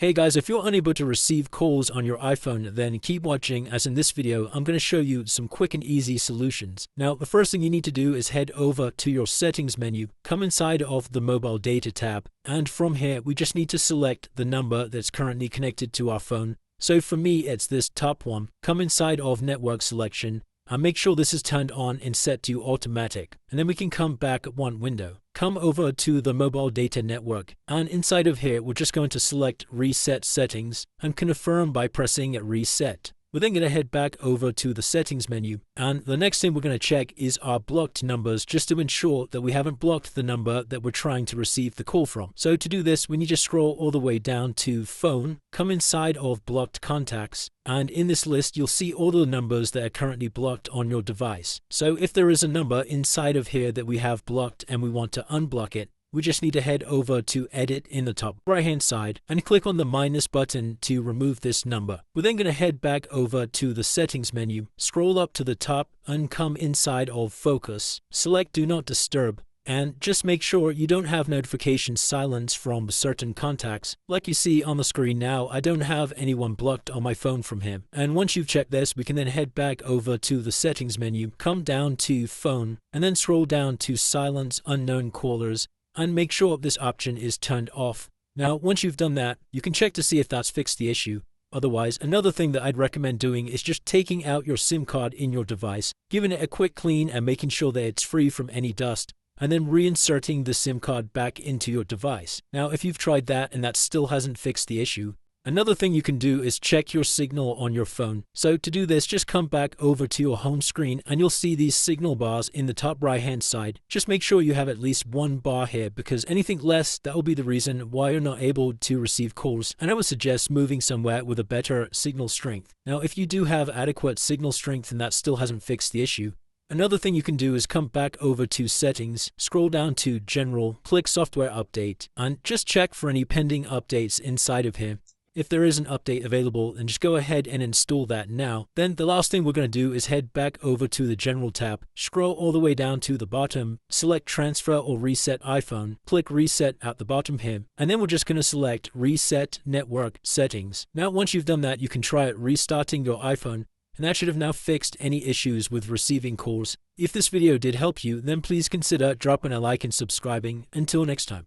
Hey guys, if you're unable to receive calls on your iPhone, then keep watching, as in this video I'm going to show you some quick and easy solutions. Now the first thing you need to do is head over to your settings menu, come inside of the mobile data tab, and from here we just need to select the number that's currently connected to our phone. So for me it's this top one. Come inside of network selection and make sure this is turned on and set to automatic, and then we can come back at one window. Come over to the mobile data network, and inside of here we're just going to select reset settings and confirm by pressing reset. We're then going to head back over to the settings menu, and the next thing we're going to check is our blocked numbers, just to ensure that we haven't blocked the number that we're trying to receive the call from. So to do this we need to scroll all the way down to phone, come inside of blocked contacts, and in this list you'll see all the numbers that are currently blocked on your device. So if there is a number inside of here that we have blocked and we want to unblock it, we just need to head over to edit in the top right hand side and click on the minus button to remove this number. We're then going to head back over to the settings menu, scroll up to the top and come inside of focus, select do not disturb, and just make sure you don't have notifications silenced from certain contacts. Like you see on the screen now, I don't have anyone blocked on my phone from him. And once you've checked this, we can then head back over to the settings menu, come down to phone, and then scroll down to silence unknown callers, and make sure this option is turned off. Now, once you've done that, you can check to see if that's fixed the issue. Otherwise, another thing that I'd recommend doing is just taking out your SIM card in your device, giving it a quick clean and making sure that it's free from any dust, and then reinserting the SIM card back into your device. Now, if you've tried that and that still hasn't fixed the issue, another thing you can do is check your signal on your phone. So to do this, just come back over to your home screen and you'll see these signal bars in the top right hand side. Just make sure you have at least one bar here, because anything less, that will be the reason why you're not able to receive calls. And I would suggest moving somewhere with a better signal strength. Now, if you do have adequate signal strength and that still hasn't fixed the issue, another thing you can do is come back over to settings, scroll down to general, click software update, and just check for any pending updates inside of here. If there is an update available, then just go ahead and install that now. Then the last thing we're going to do is head back over to the general tab, scroll all the way down to the bottom, select transfer or reset iPhone, click reset at the bottom here, and then we're just going to select reset network settings. Now once you've done that, you can try restarting your iPhone, and that should have now fixed any issues with receiving calls. If this video did help you, then please consider dropping a like and subscribing. Until next time.